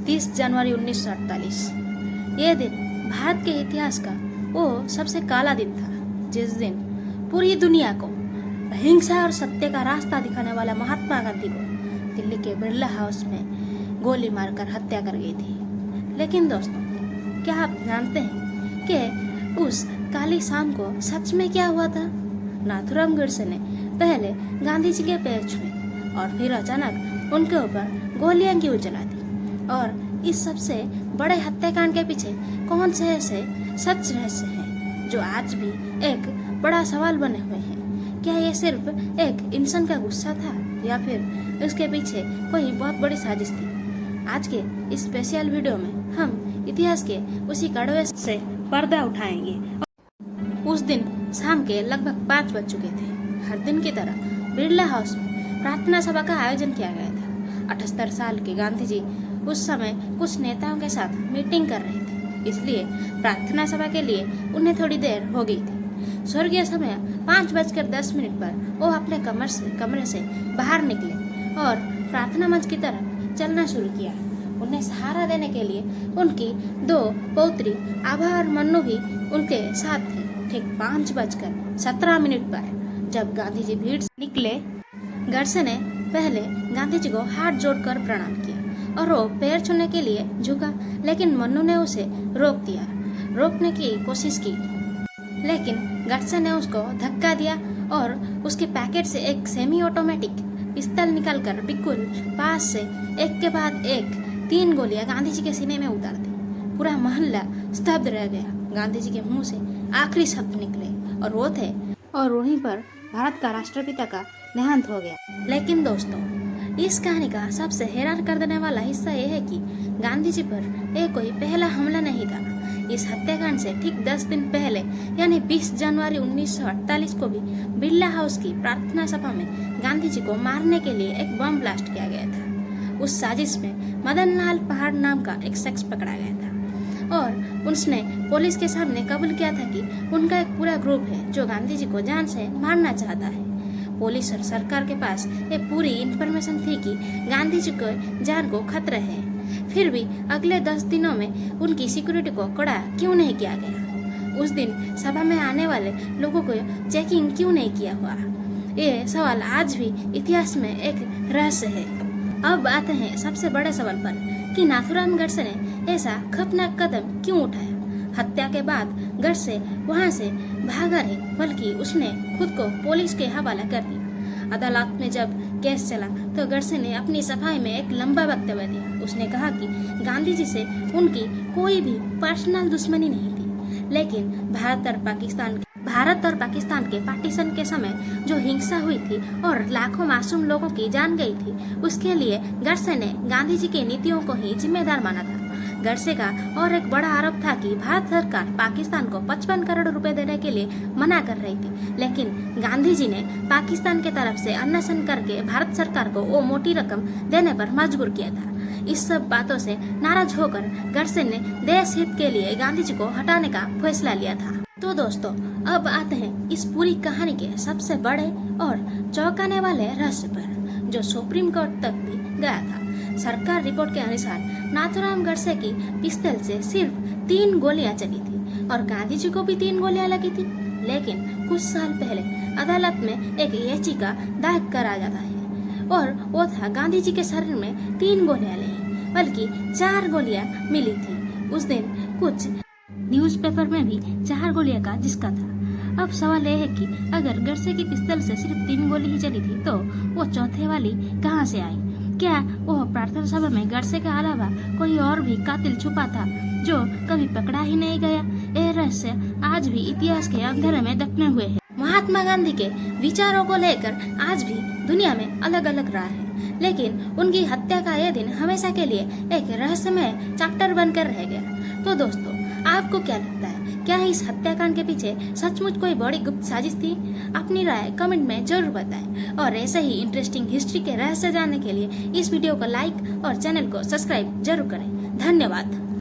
30 जनवरी 1948। ये दिन भारत के इतिहास का वो सबसे काला दिन था, जिस दिन पूरी दुनिया को अहिंसा और सत्य का रास्ता दिखाने वाला महात्मा गांधी को दिल्ली के बिरला हाउस में गोली मारकर हत्या कर गई थी। लेकिन दोस्तों, क्या आप जानते हैं कि उस काली शाम को सच में क्या हुआ था? नाथूराम गोडसे ने पहले गांधी जी के पैर छुए और फिर अचानक उनके ऊपर गोलियां क्यों चला दी? और इस सबसे बड़े हत्याकांड के पीछे कौन से ऐसे सच रहस्य हैं जो आज भी एक बड़ा सवाल बने हुए हैं? क्या ये सिर्फ एक इंसान का गुस्सा था या फिर उसके पीछे कोई बहुत बड़ी साजिश थी? आज के इस स्पेशल वीडियो में हम इतिहास के उसी कड़वे से पर्दा उठाएंगे। उस दिन शाम के लगभग 5 बज चुके थे। हर दिन की तरह बिरला हाउस में प्रार्थना सभा का आयोजन किया गया था। 78 साल के गांधी जी उस समय कुछ नेताओं के साथ मीटिंग कर रहे थे, इसलिए प्रार्थना सभा के लिए उन्हें थोड़ी देर हो गई थी। स्वर्गीय समय 5:10 पर वो अपने कमरे से बाहर निकले और प्रार्थना मंच की तरफ चलना शुरू किया। उन्हें सहारा देने के लिए उनकी 2 पौत्री आभा और मन्नू भी उनके साथ थे। ठीक 5:17 पर जब गांधी जी भीड़ से निकले, गोडसे ने पहले गांधी जी को हाथ जोड़कर प्रणाम किया और वो पैर छूने के लिए झुका, लेकिन मन्नू ने उसे रोकने की कोशिश की, लेकिन गोडसे ने उसको धक्का दिया और उसके पैकेट से एक सेमी ऑटोमेटिक पिस्तौल निकालकर बिल्कुल पास से एक के बाद एक 3 गोलियां गांधी जी के सीने में उतार दी। पूरा मोहल्ला स्तब्ध रह गया। गांधी जी के मुंह से आखिरी शब्द निकले और वहीं पर भारत का राष्ट्रपिता का देहांत हो गया। लेकिन दोस्तों, इस कहानी का सबसे हैरान कर देने वाला हिस्सा यह है कि गांधी जी पर यह कोई पहला हमला नहीं था। इस हत्याकांड से ठीक 10 दिन पहले यानी 20 जनवरी 1948 को भी बिरला हाउस की प्रार्थना सभा में गांधी जी को मारने के लिए एक बम ब्लास्ट किया गया था। उस साजिश में मदन लाल पहाड़ नाम का एक शख्स पकड़ा गया था और उसने पुलिस के सामने कबूल किया था कि उनका एक पूरा ग्रुप है जो गांधी जी को जान से मारना चाहता है। पुलिस और सरकार के पास ये पूरी इंफॉर्मेशन थी कि गांधी जी को जान को खतरा है, फिर भी अगले 10 दिनों में उनकी सिक्योरिटी को कड़ा क्यों नहीं किया गया? उस दिन सभा में आने वाले लोगों को चेकिंग क्यों नहीं किया हुआ? ये सवाल आज भी इतिहास में एक रहस्य है। अब आते हैं सबसे बड़े सवाल पर कि नाथूराम गोडसे ने ऐसा खतरनाक कदम क्यों उठाया? हत्या के बाद गोडसे वहां से भागा नहीं, बल्कि उसने खुद को पुलिस के हवाला कर दिया। अदालत में जब केस चला तो गोडसे ने अपनी सफाई में एक लंबा वक्तव्य दिया। उसने कहा कि गांधी जी से उनकी कोई भी पर्सनल दुश्मनी नहीं थी, लेकिन भारत और पाकिस्तान के पार्टीशन के समय जो हिंसा हुई थी और लाखों मासूम लोगों की जान गई थी, उसके लिए गोडसे ने गांधी जी की नीतियों को ही जिम्मेदार माना था। गोडसे का और एक बड़ा आरोप था कि भारत सरकार पाकिस्तान को 55 करोड़ रुपए देने के लिए मना कर रही थी, लेकिन गांधी जी ने पाकिस्तान के तरफ से अन्वेषण करके भारत सरकार को वो मोटी रकम देने पर मजबूर किया था। इस सब बातों से नाराज होकर गोडसे ने देश हित के लिए गांधी जी को हटाने का फैसला लिया था। तो दोस्तों, अब आते हैं इस पूरी कहानी के सबसे बड़े और चौंकाने वाले रहस्य पर, जो सुप्रीम कोर्ट तक भी गया था। सरकार रिपोर्ट के अनुसार नाथूराम गोडसे की पिस्तौल से सिर्फ 3 गोलियां चली थी और गांधी जी को भी 3 गोलियां लगी थी। लेकिन कुछ साल पहले अदालत में एक याचिका दायर करा जाता है और वो था गांधी जी के शरीर में 3 गोलियां नहीं बल्कि 4 गोलियां मिली थी। उस दिन कुछ न्यूज़पेपर में भी 4 गोलियां का जिक्र था। अब सवाल यह है कि अगर गोडसे की पिस्तौल से सिर्फ 3 गोली ही चली थी तो वो चौथे वाली कहां से आई? क्या वो प्रार्थना सभा में गोडसे के अलावा कोई और भी कातिल छुपा था जो कभी पकड़ा ही नहीं गया? यह रहस्य आज भी इतिहास के अंधेरे में दफने हुए है। महात्मा गांधी के विचारों को लेकर आज भी दुनिया में अलग अलग राय है, लेकिन उनकी हत्या का यह दिन हमेशा के लिए एक रहस्यमय चैप्टर बनकर रह गया। तो दोस्तों, आपको क्या लगता है? क्या इस हत्याकांड के पीछे सचमुच कोई बड़ी गुप्त साजिश थी? अपनी राय कमेंट में जरूर बताएं और ऐसे ही इंटरेस्टिंग हिस्ट्री के रहस्य जानने के लिए इस वीडियो को लाइक और चैनल को सब्सक्राइब जरूर करें। धन्यवाद।